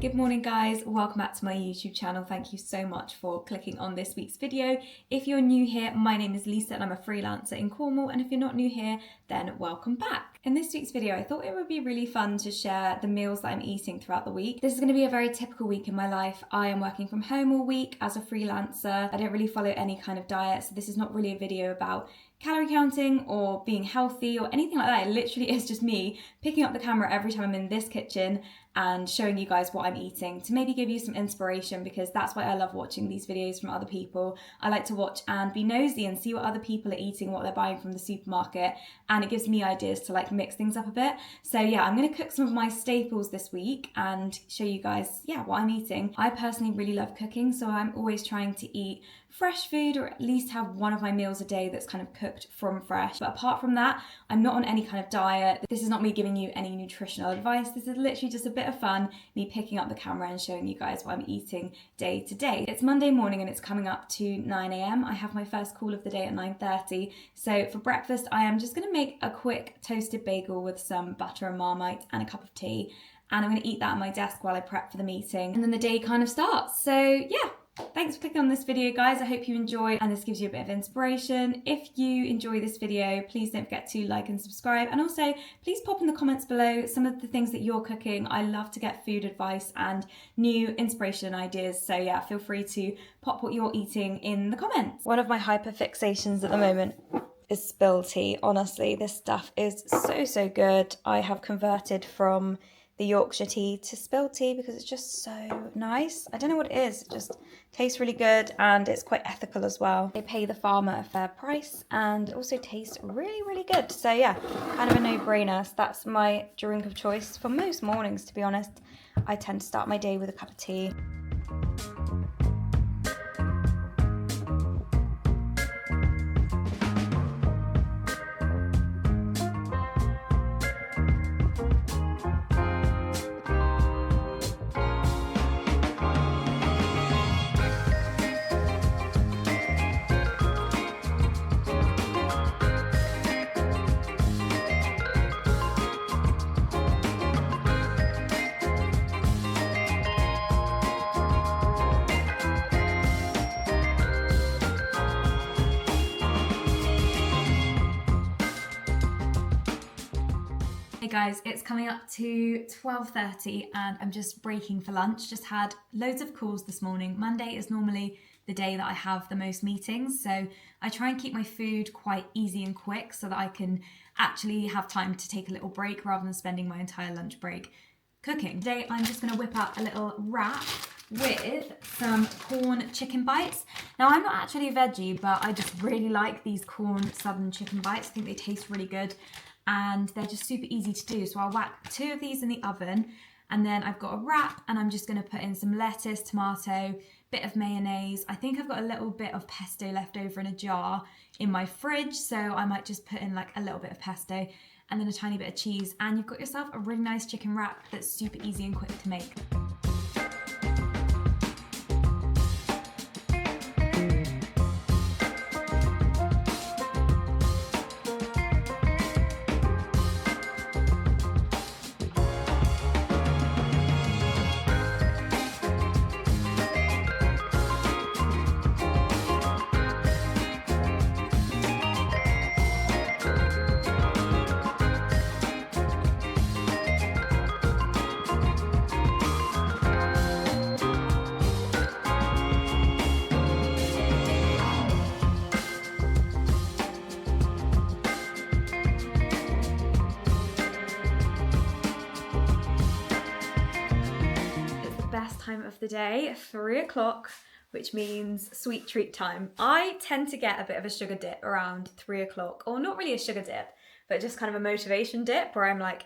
Good morning guys, welcome back to my YouTube channel. Thank you so much for clicking on this week's video. If you're new here, my name is Lisa and I'm a freelancer in Cornwall, and if you're not new here, then welcome back. In this week's video, I thought it would be really fun to share the meals that I'm eating throughout the week. This is going to be a very typical week in my life. I am working from home all week as a freelancer. I don't really follow any kind of diet, so this is not really a video about calorie counting or being healthy or anything like that. It literally is just me picking up the camera every time I'm in this kitchen and showing you guys what I'm eating to maybe give you some inspiration, because that's why I love watching these videos from other people. I like to watch and be nosy and see what other people are eating, what they're buying from the supermarket, and it gives me ideas to like mix things up a bit. So yeah, I'm going to cook some of my staples this week and show you guys what I'm eating. I personally really love cooking, so I'm always trying to eat fresh food, or at least have one of my meals a day that's kind of cooked from fresh. But apart from that, I'm not on any kind of diet. This is not me giving you any nutritional advice. This is literally just a bit of fun, me picking up the camera and showing you guys what I'm eating day to day. It's Monday morning and it's coming up to 9 a.m. I have my first call of the day at 9:30. So for breakfast, I am just gonna make a quick toasted bagel with some butter and Marmite and a cup of tea. And I'm gonna eat that at my desk while I prep for the meeting. And then the day kind of starts. So yeah. Thanks for clicking on this video, guys. I hope you enjoy and this gives you a bit of inspiration. If you enjoy this video, please don't forget to like and subscribe, and also please pop in the comments below some of the things that you're cooking. I love to get food advice and new inspiration and ideas, so yeah, feel free to pop what you're eating in the comments. One of my hyper fixations at the moment is spill tea. Honestly, this stuff is so good. I have converted from the Yorkshire tea to spill tea because it's just so nice. I don't know what it is, it just tastes really good and it's quite ethical as well. They pay the farmer a fair price and it also tastes really good. So yeah, kind of a no-brainer. So that's my drink of choice for most mornings, to be honest. I tend to start my day with a cup of tea. Hey guys, it's coming up to 12:30 and I'm just breaking for lunch. Just had loads of calls this morning. Monday is normally the day that I have the most meetings, so I try and keep my food quite easy and quick so that I can actually have time to take a little break rather than spending my entire lunch break cooking. Today I'm just going to whip up a little wrap with some corn chicken bites. Now I'm not actually a veggie, but I just really like these corn southern chicken bites. I think they taste really good and they're just super easy to do. So I'll whack 2 of these in the oven, and then I've got a wrap and I'm just going to put in some lettuce, tomato, bit of mayonnaise. I think I've got a little bit of pesto left over in a jar in my fridge, so I might just put in like a little bit of pesto and then a tiny bit of cheese, and you've got yourself a really nice chicken wrap that's super easy and quick to make. Best time of the day, 3 o'clock, which means sweet treat time. I tend to get a bit of a sugar dip around 3 o'clock, or not really a sugar dip, but just kind of a motivation dip where I'm like,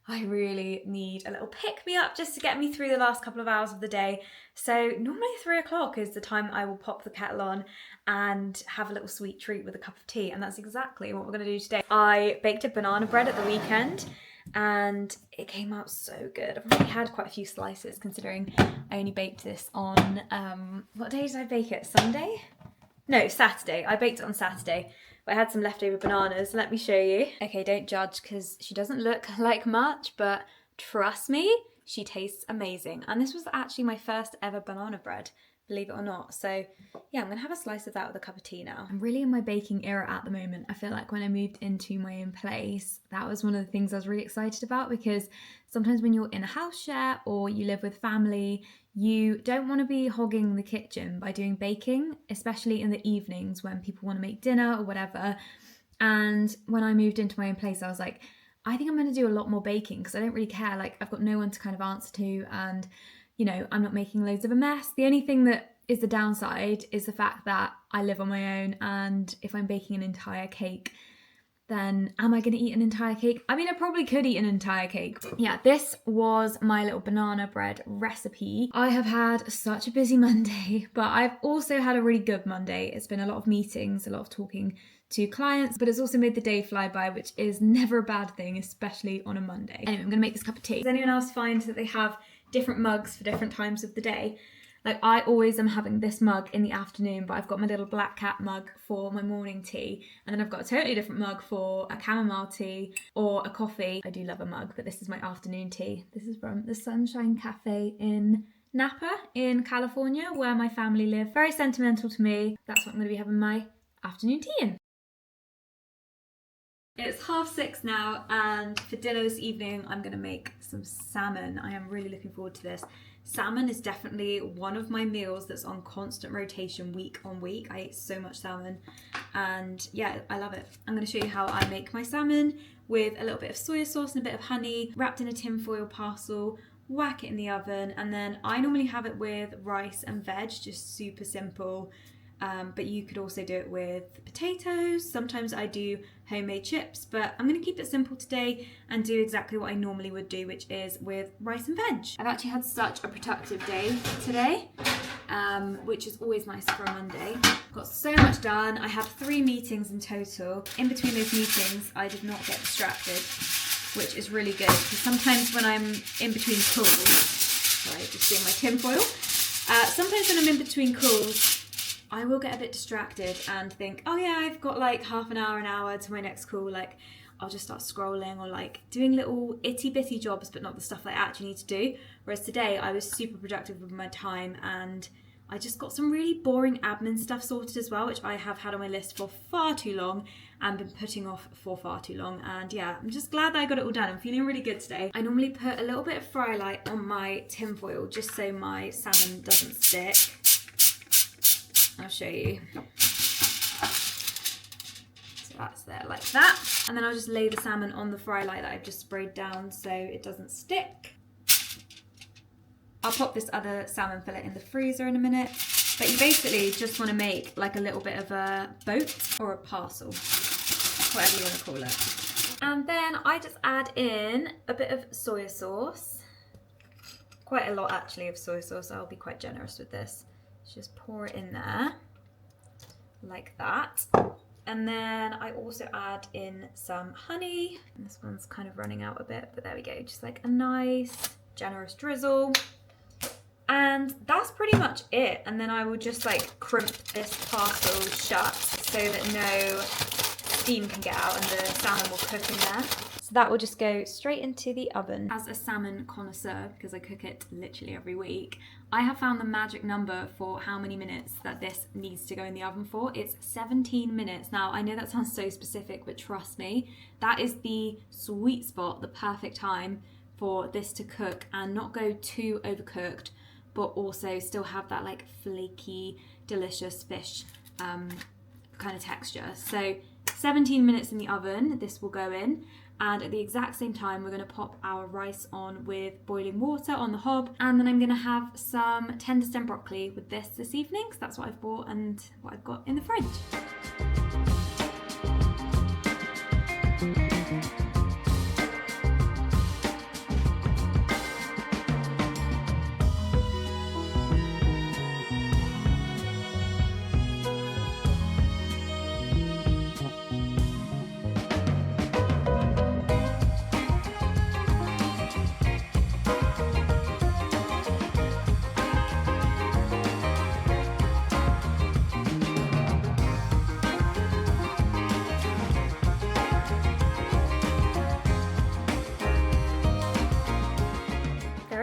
I really need a little pick me up just to get me through the last couple of hours of the day. So normally 3 o'clock is the time I will pop the kettle on and have a little sweet treat with a cup of tea, and that's exactly what we're going to do today. I baked a banana bread at the weekend and it came out so good. I've already had quite a few slices considering I only baked this on, what day did I bake it? Sunday? No, Saturday. I baked it on Saturday, but I had some leftover bananas. Let me show you. Okay, don't judge because she doesn't look like much, but trust me, She tastes amazing. And this was actually my first ever banana bread, believe it or not. So yeah, I'm gonna have a slice of that with a cup of tea now. I'm really in my baking era at the moment. I feel like when I moved into my own place, that was one of the things I was really excited about, because sometimes when you're in a house share or you live with family, you don't want to be hogging the kitchen by doing baking, especially in the evenings when people want to make dinner or whatever. And when I moved into my own place, I was like, I think I'm going to do a lot more baking, because I don't really care. Like, I've got no one to kind of answer to, and you know, I'm not making loads of a mess. The only thing that is the downside is the fact that I live on my own, and if I'm baking an entire cake, then am I going to eat an entire cake? I mean, I probably could eat an entire cake. Yeah, this was my little banana bread recipe. I have had such a busy Monday, but I've also had a really good Monday. It's been a lot of meetings, a lot of talking to clients, but it's also made the day fly by, which is never a bad thing, especially on a Monday. Anyway, I'm gonna make this cup of tea. Does anyone else find that they have different mugs for different times of the day? Like, I always am having this mug in the afternoon, but I've got my little black cat mug for my morning tea, and then I've got a totally different mug for a chamomile tea or a coffee. I do love a mug, but this is my afternoon tea. This is from the Sunshine Cafe in Napa in California, where my family live. Very sentimental to me. That's what I'm going to be having my afternoon tea in. It's 6:30 now, and for dinner this evening I'm going to make some salmon. I am really looking forward to this. Salmon is definitely one of my meals that's on constant rotation week on week. I eat so much salmon, and yeah, I love it. I'm going to show you how I make my salmon with a little bit of soy sauce and a bit of honey, wrapped in a tinfoil parcel. Whack it in the oven, and then I normally have it with rice and veg, just super simple. But you could also do it with potatoes. Sometimes I do homemade chips, but I'm going to keep it simple today and do exactly what I normally would do, which is with rice and veg. I've actually had such a productive day today, which is always nice for a Monday. Got so much done. I had 3 meetings in total. In between those meetings, I did not get distracted, which is really good, because sometimes when I'm in between calls, sorry, just doing my tinfoil, sometimes when I'm in between calls, I will get a bit distracted and think, oh yeah, I've got like half an hour to my next call. Like, I'll just start scrolling or like doing little itty bitty jobs, but not the stuff that I actually need to do. Whereas today I was super productive with my time, and I just got some really boring admin stuff sorted as well, which I have had on my list for far too long and been putting off for far too long. And yeah, I'm just glad that I got it all done. I'm feeling really good today. I normally put a little bit of fry light on my tinfoil just so my salmon doesn't stick. I'll show you. So that's there like that. And then I'll just lay the salmon on the fry light that I've just sprayed down so it doesn't stick. I'll pop this other salmon fillet in the freezer in a minute. But you basically just want to make like a little bit of a boat or a parcel, whatever you want to call it. And then I just add in a bit of soy sauce. Quite a lot actually of soy sauce. I'll be quite generous with this. Just pour it in there like that. And then I also add in some honey. And this one's kind of running out a bit, but there we go. Just like a nice generous drizzle. And that's pretty much it. And then I will just like crimp this parcel shut so that no steam can get out and the salmon will cook in there. So that will just go straight into the oven. As a salmon connoisseur, because I cook it literally every week, I have found the magic number for how many minutes that this needs to go in the oven for. It's 17 minutes. Now, I know that sounds so specific, but trust me, that is the sweet spot, the perfect time for this to cook and not go too overcooked, but also still have that like flaky, delicious fish kind of texture. So 17 minutes in the oven, this will go in. And at the exact same time, we're going to pop our rice on with boiling water on the hob. And then I'm going to have some tender stem broccoli with this evening, because that's what I've bought and what I've got in the fridge.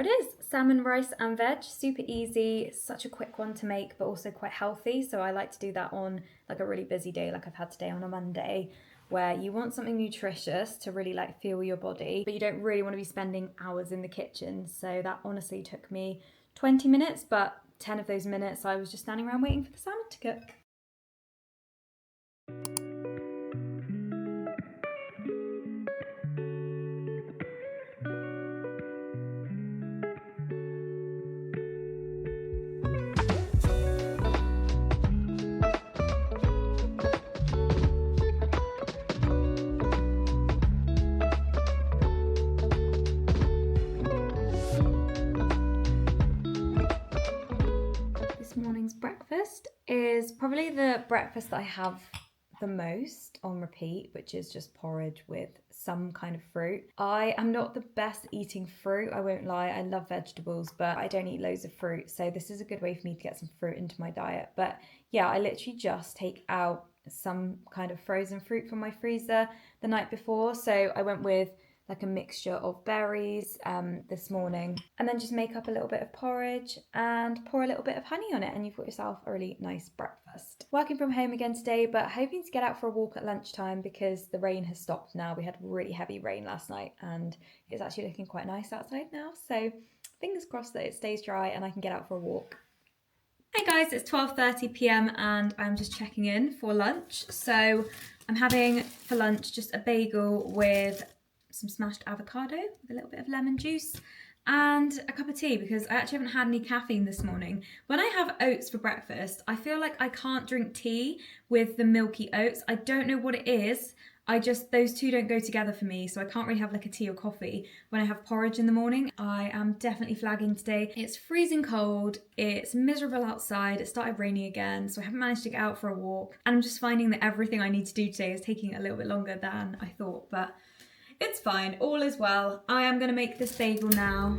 it is, salmon, rice and veg, super easy, such a quick one to make, but also quite healthy. So I like to do that on like a really busy day, like I've had today on a Monday, where you want something nutritious to really like fuel your body, but you don't really want to be spending hours in the kitchen. So that honestly took me 20 minutes, but 10 of those minutes I was just standing around waiting for the salmon to cook. Morning's breakfast is probably the breakfast that I have the most on repeat, which is just porridge with some kind of fruit. I am not the best eating fruit, I won't lie. I love vegetables, but I don't eat loads of fruit, so this is a good way for me to get some fruit into my diet. But yeah, I literally just take out some kind of frozen fruit from my freezer the night before. So I went with like a mixture of berries this morning, and then just make up a little bit of porridge and pour a little bit of honey on it, and you've got yourself a really nice breakfast. Working from home again today, but hoping to get out for a walk at lunchtime because the rain has stopped now. We had really heavy rain last night and it's actually looking quite nice outside now, so fingers crossed that it stays dry and I can get out for a walk. Hey guys, it's 12:30 p.m. and I'm just checking in for lunch. So I'm having for lunch just a bagel with some smashed avocado with a little bit of lemon juice and a cup of tea, because I actually haven't had any caffeine this morning. When I have oats for breakfast, I feel like I can't drink tea with the milky oats. I don't know what it is. Those two don't go together for me, so I can't really have like a tea or coffee when I have porridge in the morning. I am definitely flagging today. It's freezing cold, it's miserable outside, it started raining again, so I haven't managed to get out for a walk, and I'm just finding that everything I need to do today is taking a little bit longer than I thought, but it's fine, all is well. I am gonna make this bagel now.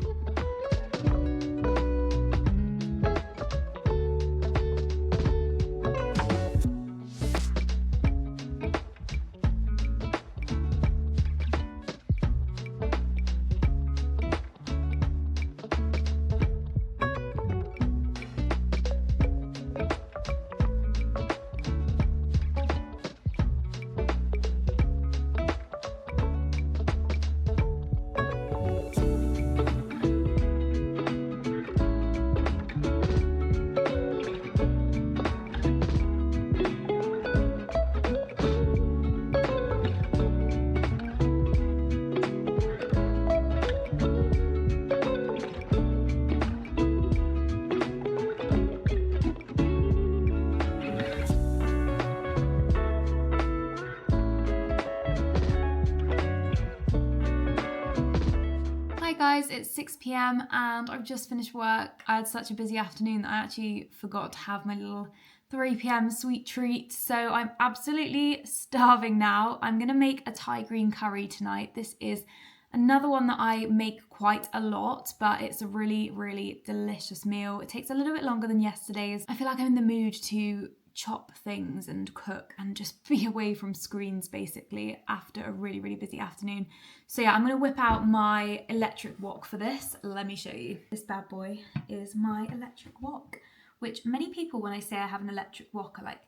Guys, it's 6 p.m. and I've just finished work. I had such a busy afternoon that I actually forgot to have my little 3 p.m. sweet treat, so I'm absolutely starving now. I'm gonna make a Thai green curry tonight. This is another one that I make quite a lot, but it's a really, really delicious meal. It takes a little bit longer than yesterday's. I feel like I'm in the mood to chop things and cook and just be away from screens basically after a really, really busy afternoon. So yeah, I'm gonna whip out my electric wok for this. Let me show you. This bad boy is my electric wok, which many people, when I say I have an electric wok, are like,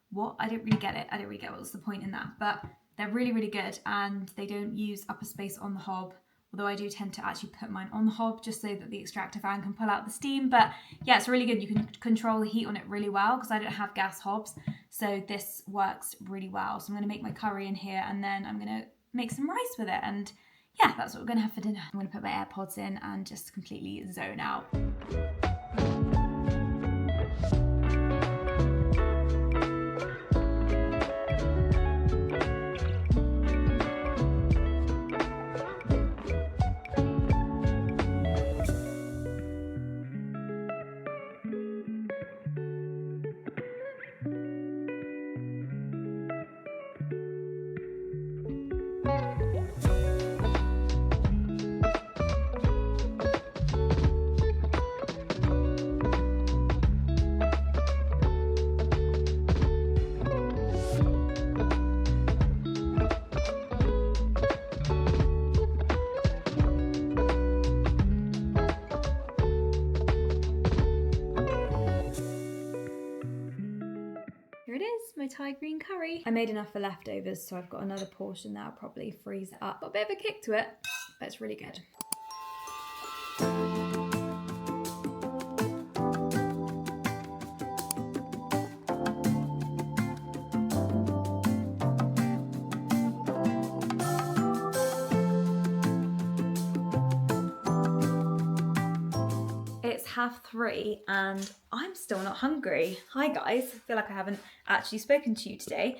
what? I don't really get it. I don't really get what's the point in that, but they're really, really good and they don't use upper space on the hob. Although I do tend to actually put mine on the hob just so that the extractor fan can pull out the steam. But yeah, it's really good. You can control the heat on it really well because I don't have gas hobs. So this works really well. So I'm going to make my curry in here and then I'm going to make some rice with it. And yeah, that's what we're going to have for dinner. I'm going to put my AirPods in and just completely zone out. Thai green curry. I made enough for leftovers, so I've got another portion that I'll probably freeze up. Got a bit of a kick to it, but it's really good. It's 3:30 and I'm still not hungry. Hi guys, I feel like I haven't actually spoken to you today.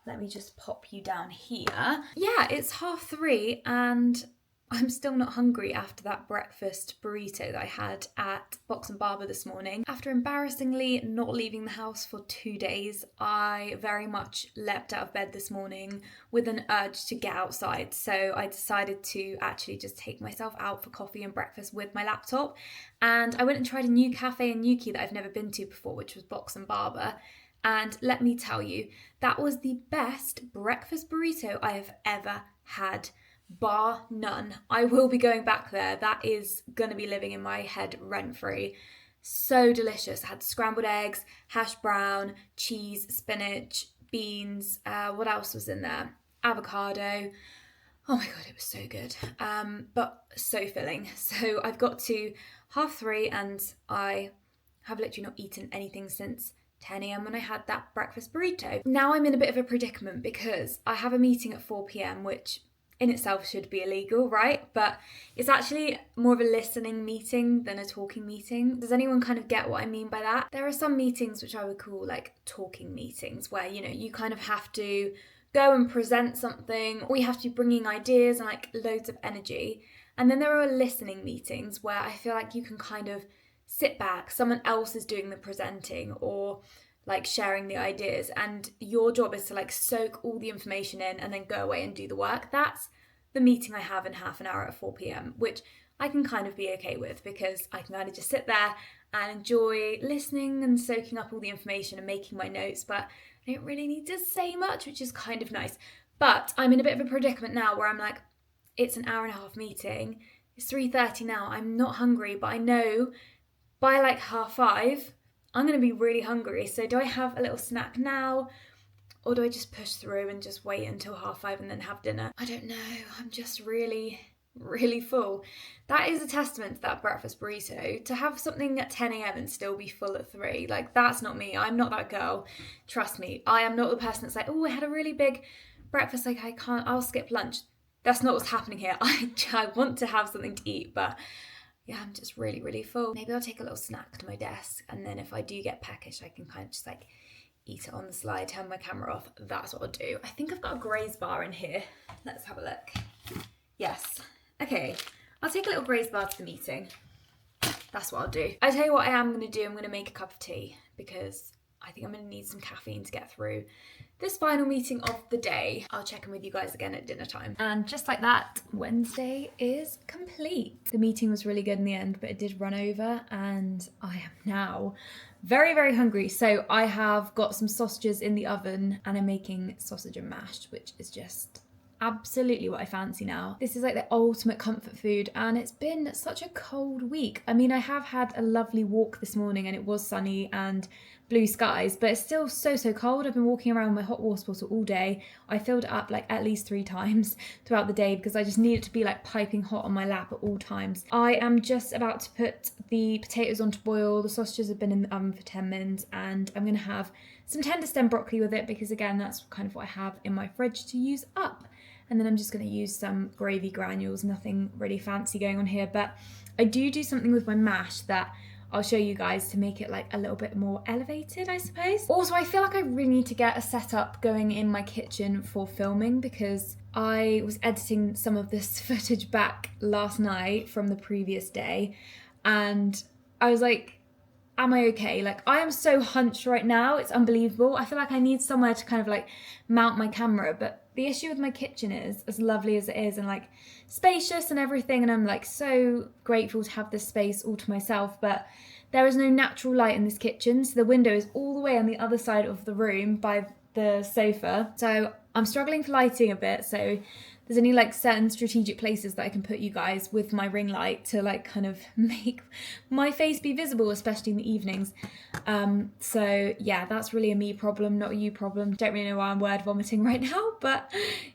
Let me just pop you down here. Yeah, it's 3:30 and I'm still not hungry after that breakfast burrito that I had at Box and Barber this morning. After embarrassingly not leaving the house for 2 days, I very much leapt out of bed this morning with an urge to get outside. So I decided to actually just take myself out for coffee and breakfast with my laptop. And I went and tried a new cafe in Newquay that I've never been to before, which was Box and Barber. And let me tell you, that was the best breakfast burrito I have ever had. Bar none. I will be going back there. That is going to be living in my head rent-free. So delicious. I had scrambled eggs, hash brown, cheese, spinach, beans. What else was in there? Avocado. Oh my god, it was so good. But so filling. So I've got to 3:30 and I have literally not eaten anything since 10 a.m. when I had that breakfast burrito. Now I'm in a bit of a predicament because I have a meeting at 4 p.m, which in itself should be illegal, right? But it's actually more of a listening meeting than a talking meeting. Does anyone kind of get what I mean by that? There are some meetings which I would call like talking meetings where, you know, you kind of have to go and present something, or you have to be bringing ideas and like loads of energy. And then there are listening meetings where I feel like you can kind of sit back, someone else is doing the presenting or like sharing the ideas, and your job is to like soak all the information in and then go away and do the work. That's the meeting I have in half an hour at 4 p.m, which I can kind of be okay with because I can kind of just sit there and enjoy listening and soaking up all the information and making my notes, but I don't really need to say much, which is kind of nice. But I'm in a bit of a predicament now where I'm like, it's an hour and a half meeting, it's 3:30 now, I'm not hungry, but I know by like 5:30 I'm going to be really hungry. So do I have a little snack now, or do I just push through and just wait until 5:30 and then have dinner? I don't know. I'm just really full. That is a testament to that breakfast burrito. To have something at 10 a.m. and still be full at 3, like that's not me. I'm not that girl. Trust me. I am not the person that's like, oh, I had a really big breakfast, like I'll skip lunch. That's not what's happening here. I want to have something to eat, but yeah, I'm just really full. Maybe I'll take a little snack to my desk, and then if I do get peckish, I can kind of just like eat it on the slide, turn my camera off. That's what I'll do. I think I've got a Graze bar in here. Let's have a look. Yes. Okay, I'll take a little Graze bar to the meeting. That's what I'll do. I tell you what I am going to do. I'm going to make a cup of tea because I think I'm going to need some caffeine to get through this final meeting of the day. I'll check in with you guys again at dinner time. And just like that, Wednesday is complete. The meeting was really good in the end, but it did run over and I am now very hungry. So I have got some sausages in the oven and I'm making sausage and mash, which is just absolutely what I fancy now. This is like the ultimate comfort food, and it's been such a cold week. I mean, I have had a lovely walk this morning and it was sunny and blue skies, but it's still so cold. I've been walking around with my hot water bottle all day. I filled it up like at least 3 times throughout the day because I just need it to be like piping hot on my lap at all times. I am just about to put the potatoes on to boil. The sausages have been in the oven for 10 minutes and I'm going to have some tender stem broccoli with it because again, that's kind of what I have in my fridge to use up. And then I'm just going to use some gravy granules, nothing really fancy going on here, but I do something with my mash that I'll show you guys to make it like a little bit more elevated, I suppose. Also, I feel like I really need to get a setup going in my kitchen for filming because I was editing some of this footage back last night from the previous day and I was like, am I okay? Like, I am so hunched right now, it's unbelievable. I feel like I need somewhere to kind of like mount my camera, but the issue with my kitchen is, as lovely as it is and like spacious and everything, and I'm like so grateful to have this space all to myself, but there is no natural light in this kitchen. So the window is all the way on the other side of the room by the sofa. So I'm struggling for lighting a bit. So there's only like certain strategic places that I can put you guys with my ring light to like kind of make my face be visible, especially in the evenings. So yeah, that's really a me problem, not a you problem. Don't really know why I'm word vomiting right now, but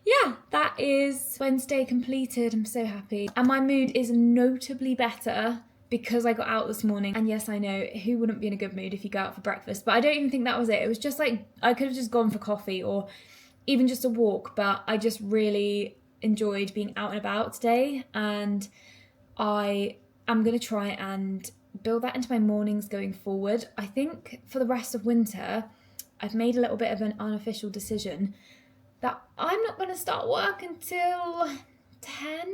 yeah, that is Wednesday completed. I'm so happy. And my mood is notably better because I got out this morning. And yes, I know, who wouldn't be in a good mood if you go out for breakfast? But I don't even think that was it. It was just like, I could have just gone for coffee or even just a walk, but I just really enjoyed being out and about today, and I am going to try and build that into my mornings going forward. I think for the rest of winter, I've made a little bit of an unofficial decision that I'm not going to start work until 10.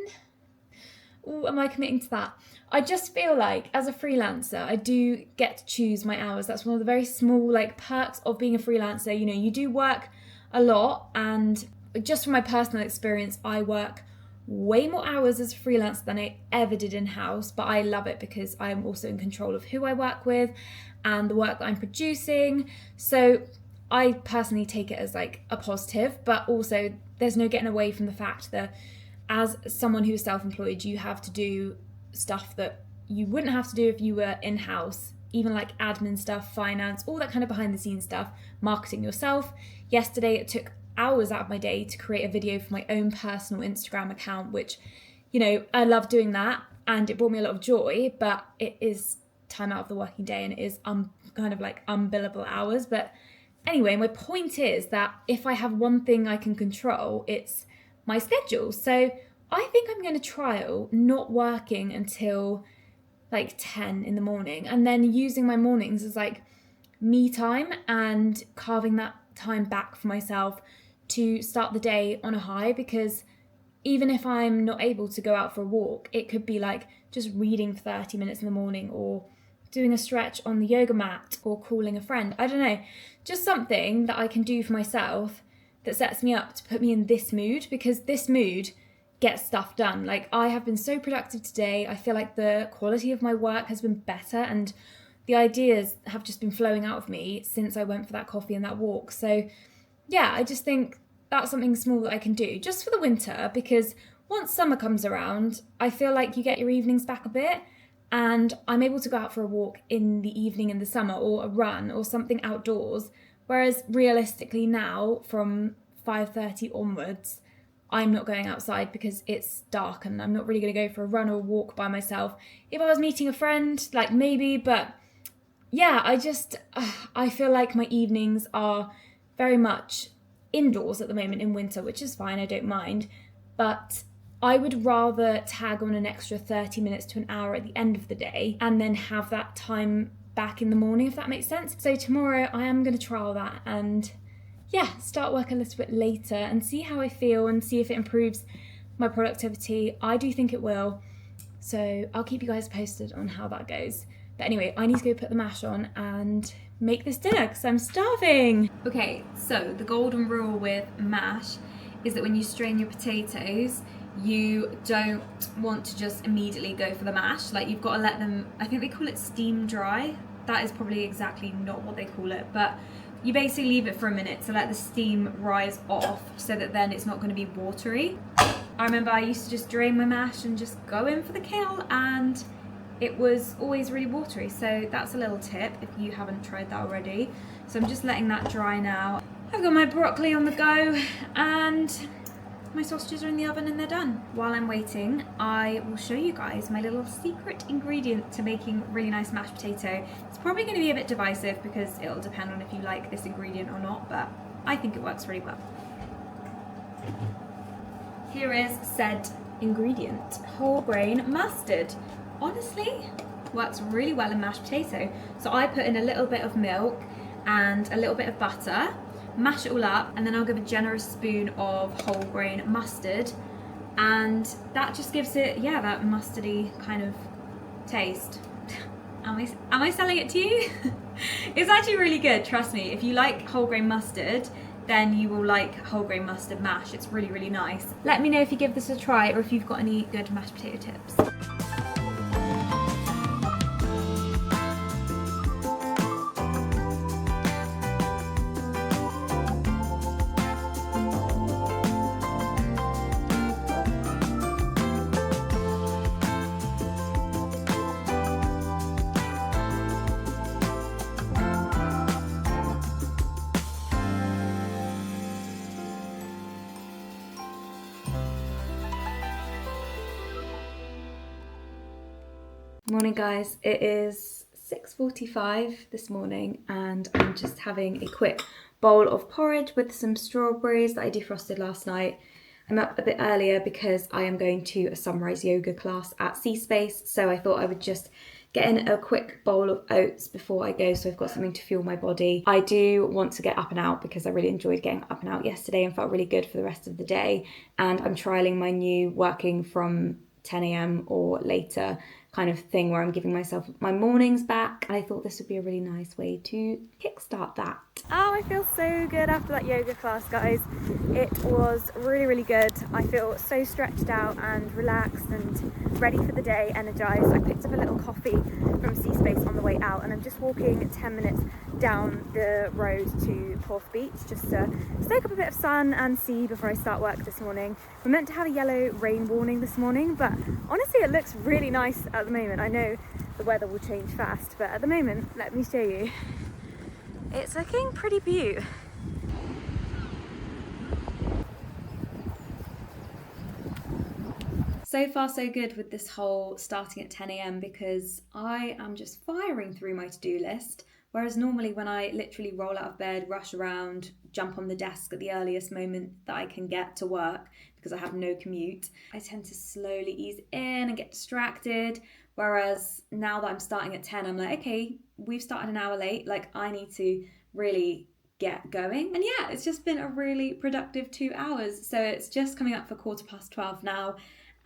Ooh, am I committing to that? I just feel like as a freelancer, I do get to choose my hours. That's one of the very small like perks of being a freelancer. You know, you do work a lot, and just from my personal experience, I work way more hours as a freelancer than I ever did in-house, but I love it because I am also in control of who I work with and the work that I'm producing. So I personally take it as like a positive, but also there's no getting away from the fact that as someone who's self-employed, you have to do stuff that you wouldn't have to do if you were in-house, even like admin stuff, finance, all that kind of behind the scenes stuff, marketing yourself. Yesterday, it took hours out of my day to create a video for my own personal Instagram account, which, you know, I love doing that and it brought me a lot of joy, but it is time out of the working day and it is kind of like unbillable hours. But anyway, my point is that if I have one thing I can control, it's my schedule. So I think I'm going to trial not working until like 10 in the morning and then using my mornings as like me time and carving that time back for myself to start the day on a high, because even if I'm not able to go out for a walk, it could be like just reading for 30 minutes in the morning or doing a stretch on the yoga mat or calling a friend. I don't know, just something that I can do for myself that sets me up to put me in this mood, because this mood gets stuff done. Like, I have been so productive today. I feel like the quality of my work has been better and the ideas have just been flowing out of me since I went for that coffee and that walk. So yeah, I just think that's something small that I can do just for the winter, because once summer comes around, I feel like you get your evenings back a bit and I'm able to go out for a walk in the evening in the summer or a run or something outdoors. Whereas realistically now, from 5:30 onwards, I'm not going outside because it's dark and I'm not really going to go for a run or a walk by myself. If I was meeting a friend, like maybe, but yeah, I feel like my evenings are very much indoors at the moment in winter, which is fine, I don't mind. But I would rather tag on an extra 30 minutes to an hour at the end of the day and then have that time back in the morning, if that makes sense. So tomorrow I am going to trial that and yeah, start work a little bit later and see how I feel and see if it improves my productivity. I do think it will. So I'll keep you guys posted on how that goes. But anyway, I need to go put the mash on and make this dinner because I'm starving. Okay, so the golden rule with mash is that when you strain your potatoes, you don't want to just immediately go for the mash. Like, you've got to let them, I think they call it steam dry. That is probably exactly not what they call it, but you basically leave it for a minute to let the steam rise off so that then it's not going to be watery. I remember I used to just drain my mash and just go in for the kill, and it was always really watery. So that's a little tip if you haven't tried that already. So I'm just letting that dry now. I've got my broccoli on the go and my sausages are in the oven and they're done. While I'm waiting, I will show you guys my little secret ingredient to making really nice mashed potato. It's probably going to be a bit divisive because it'll depend on if you like this ingredient or not, but I think it works really well. Here is said ingredient: whole grain mustard. Honestly, works really well in mashed potato. So I put in a little bit of milk and a little bit of butter, mash it all up, and then I'll give a generous spoon of whole grain mustard, and that just gives it, yeah, that mustardy kind of taste. Am I selling it to you? It's actually really good, trust me. If you like whole grain mustard, then you will like whole grain mustard mash. It's really, really nice. Let me know if you give this a try or if you've got any good mashed potato tips. Morning guys, it is 6:45 this morning and I'm just having a quick bowl of porridge with some strawberries that I defrosted last night. I'm up a bit earlier because I am going to a sunrise yoga class at Sea Space, so I thought I would just get in a quick bowl of oats before I go so I've got something to fuel my body. I do want to get up and out because I really enjoyed getting up and out yesterday and felt really good for the rest of the day, and I'm trialling my new working from 10 a.m. or later kind of thing where I'm giving myself my mornings back. I thought this would be a really nice way to kickstart that. Oh, I feel so good after that yoga class, guys. It was really good. I feel so stretched out and relaxed and ready for the day, energized. I picked up a little coffee from Sea Space on the way out and I'm just walking 10 minutes down the road to Porth Beach just to soak up a bit of sun and sea before I start work this morning. We're meant to have a yellow rain warning this morning, but honestly it looks really nice at the moment. I know the weather will change fast, but at the moment, let me show you. It's looking pretty beautiful. So far so good with this whole starting at 10 a.m. because I am just firing through my to-do list. Whereas normally when I literally roll out of bed, rush around, jump on the desk at the earliest moment that I can get to work because I have no commute, I tend to slowly ease in and get distracted. Whereas now that I'm starting at 10, I'm like, okay, we've started an hour late. Like I need to really get going. And yeah, it's just been a really productive 2 hours. So it's just coming up for 12:15 now.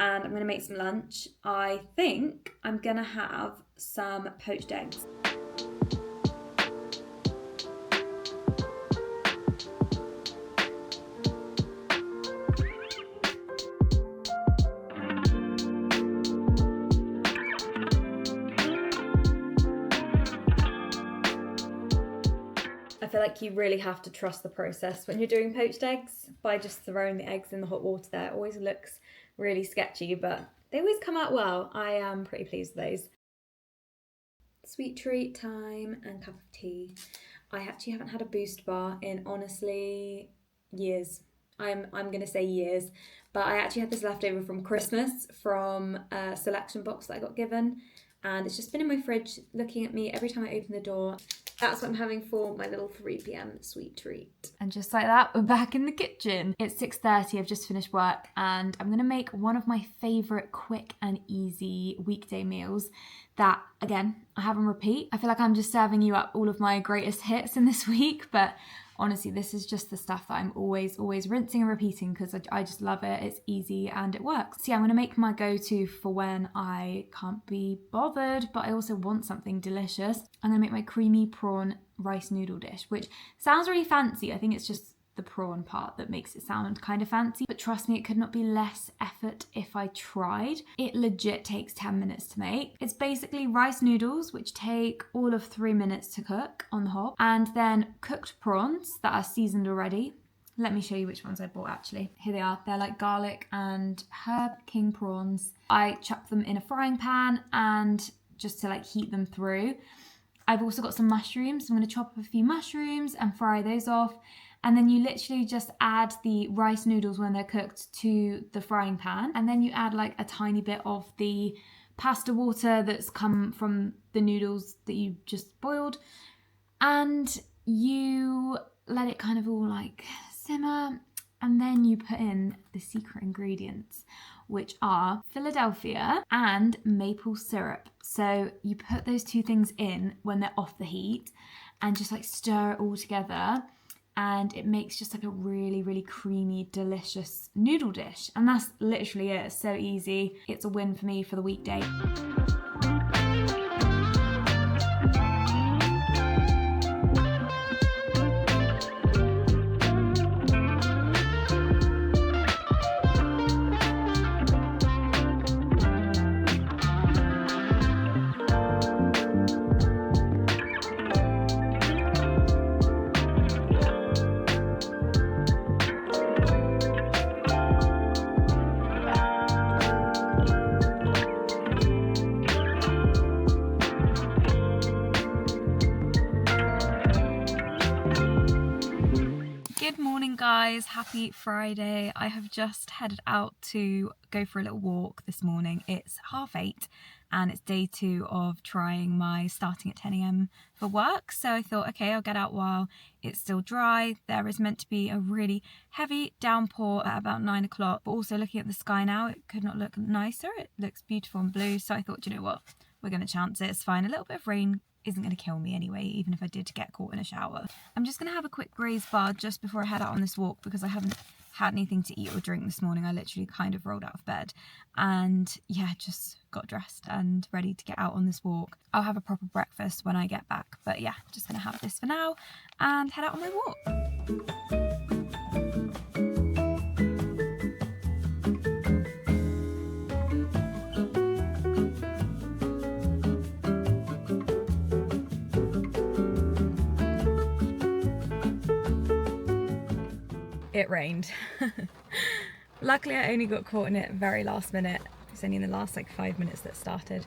And I'm going to make some lunch. I think I'm going to have some poached eggs. I feel like you really have to trust the process when you're doing poached eggs. By just throwing the eggs in the hot water there, it always looks really sketchy, but they always come out well. I am pretty pleased with those. Sweet treat time and cup of tea. I actually haven't had a Boost bar in honestly years. I'm gonna say years, but I actually had this leftover from Christmas from a selection box that I got given, and it's just been in my fridge looking at me every time I open the door. That's what I'm having for my little 3 p.m. sweet treat. And just like that, we're back in the kitchen. It's 6:30, I've just finished work, and I'm gonna make one of my favorite quick and easy weekday meals that, again, I have on repeat. I feel like I'm just serving you up all of my greatest hits in this week, but honestly, this is just the stuff that I'm always rinsing and repeating because I just love it. It's easy and it works. So yeah, I'm gonna make my go-to for when I can't be bothered, but I also want something delicious. I'm gonna make my creamy prawn rice noodle dish, which sounds really fancy. I think it's just the prawn part that makes it sound kind of fancy, but trust me, it could not be less effort if I tried. It legit takes 10 minutes to make. It's basically rice noodles, which take all of 3 minutes to cook on the hob, and then cooked prawns that are seasoned already. Let me show you which ones I bought actually. Here they are. They're like garlic and herb king prawns. I chuck them in a frying pan and just to like heat them through. I've also got some mushrooms. So I'm going to chop up a few mushrooms and fry those off. And then you literally just add the rice noodles when they're cooked to the frying pan. And then you add like a tiny bit of the pasta water that's come from the noodles that you just boiled. And you let it kind of all like simmer. And then you put in the secret ingredients, which are Philadelphia and maple syrup. So you put those two things in when they're off the heat and just like stir it all together. And it makes just like a really creamy, delicious noodle dish. And that's literally it. It's so easy. It's a win for me for the weekday. guys, happy Friday. I have just headed out to go for a little walk this morning. It's 8:30 and it's day 2 of trying my starting at 10 a.m. for work. So I thought, okay, I'll get out while it's still dry. There is meant to be a really heavy downpour at about 9 o'clock, but also looking at the sky now, it could not look nicer. It looks beautiful and blue. So I thought, you know what, we're going to chance it. It's fine. A little bit of rain isn't going to kill me anyway, even if I did get caught in a shower. I'm just going to have a quick graze bar just before I head out on this walk because I haven't had anything to eat or drink this morning. I literally kind of rolled out of bed and yeah, just got dressed and ready to get out on this walk. I'll have a proper breakfast when I get back, but yeah, just going to have this for now and head out on my walk. It rained. Luckily I only got caught in it very last minute. It's only in the last like 5 minutes that started.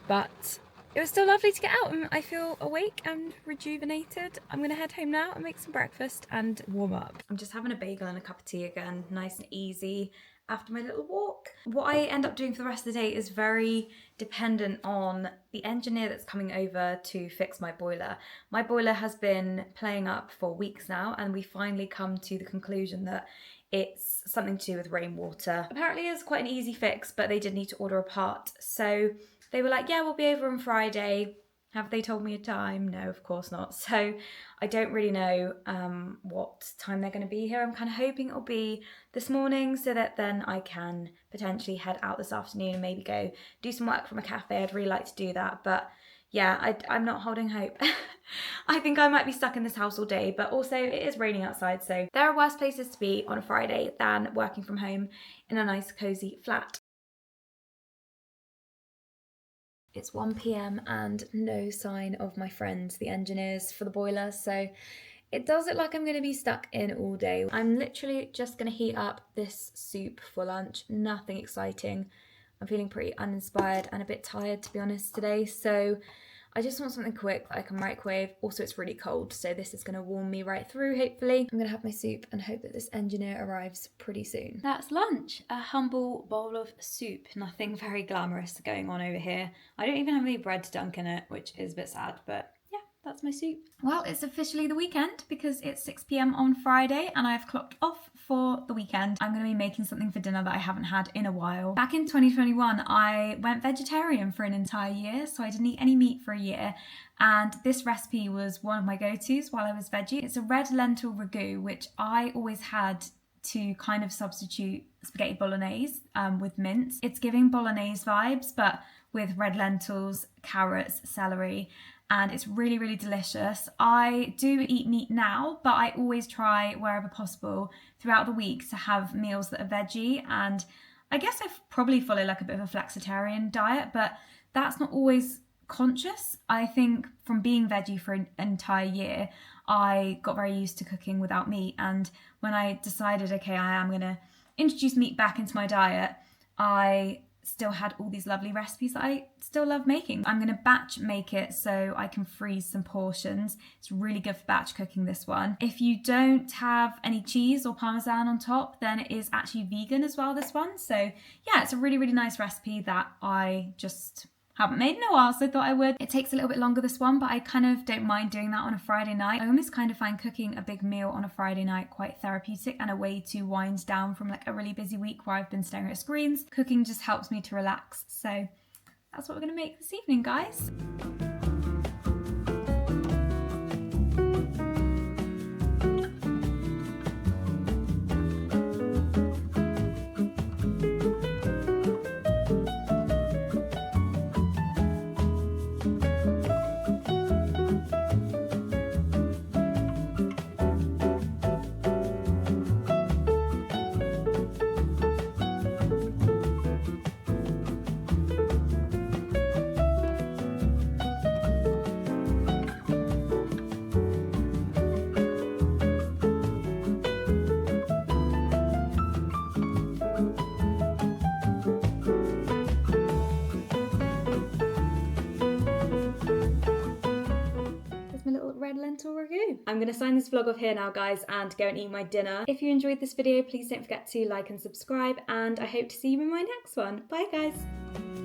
But it was still lovely to get out and I feel awake and rejuvenated. I'm gonna head home now and make some breakfast and warm up. I'm just having a bagel and a cup of tea again, nice and easy after my little walk. What I end up doing for the rest of the day is very dependent on the engineer that's coming over to fix my boiler. My boiler has been playing up for weeks now and we finally come to the conclusion that it's something to do with rainwater. Apparently it's quite an easy fix, but they did need to order a part. So they were like, yeah, we'll be over on Friday. Have they told me a time? No, of course not. So I don't really know what time they're going to be here. I'm kind of hoping it'll be this morning so that then I can potentially head out this afternoon and maybe go do some work from a cafe. I'd really like to do that. But yeah, I'm not holding hope. I think I might be stuck in this house all day, but also it is raining outside. So there are worse places to be on a Friday than working from home in a nice cozy flat. It's 1 p.m. and no sign of my friends, the engineers for the boiler, so it does look like I'm going to be stuck in all day. I'm literally just going to heat up this soup for lunch, nothing exciting. I'm feeling pretty uninspired and a bit tired to be honest today, so I just want something quick that I can microwave. Also, it's really cold, so this is going to warm me right through, hopefully. I'm going to have my soup and hope that this engineer arrives pretty soon. That's lunch, a humble bowl of soup. Nothing very glamorous going on over here. I don't even have any bread to dunk in it, which is a bit sad, but yeah, that's my soup. Well, it's officially the weekend because it's 6 p.m. on Friday and I've clocked off for the weekend. I'm going to be making something for dinner that I haven't had in a while. Back in 2021, I went vegetarian for an entire year, so I didn't eat any meat for a year. And this recipe was one of my go-tos while I was veggie. It's a red lentil ragu, which I always had to kind of substitute spaghetti bolognese with mince. It's giving bolognese vibes, but with red lentils, carrots, celery, and it's really, really delicious. I do eat meat now, but I always try wherever possible throughout the week to have meals that are veggie, and I guess I probably follow like a bit of a flexitarian diet, but that's not always conscious. I think from being veggie for an entire year, I got very used to cooking without meat, and when I decided, okay, I am gonna introduce meat back into my diet, I still had all these lovely recipes that I still love making. I'm going to batch make it so I can freeze some portions. It's really good for batch cooking, this one. If you don't have any cheese or parmesan on top, then it is actually vegan as well, this one. So yeah, it's a really, really nice recipe that I just haven't made in a while, so I thought I would. It takes a little bit longer, this one, but I kind of don't mind doing that on a Friday night. I almost kind of find cooking a big meal on a Friday night quite therapeutic and a way to wind down from like a really busy week where I've been staring at screens. Cooking just helps me to relax. So that's what we're gonna make this evening, guys. lentil ragu. I'm going to sign this vlog off here now, guys, and go and eat my dinner. If you enjoyed this video, please don't forget to like and subscribe, and I hope to see you in my next one. Bye, guys.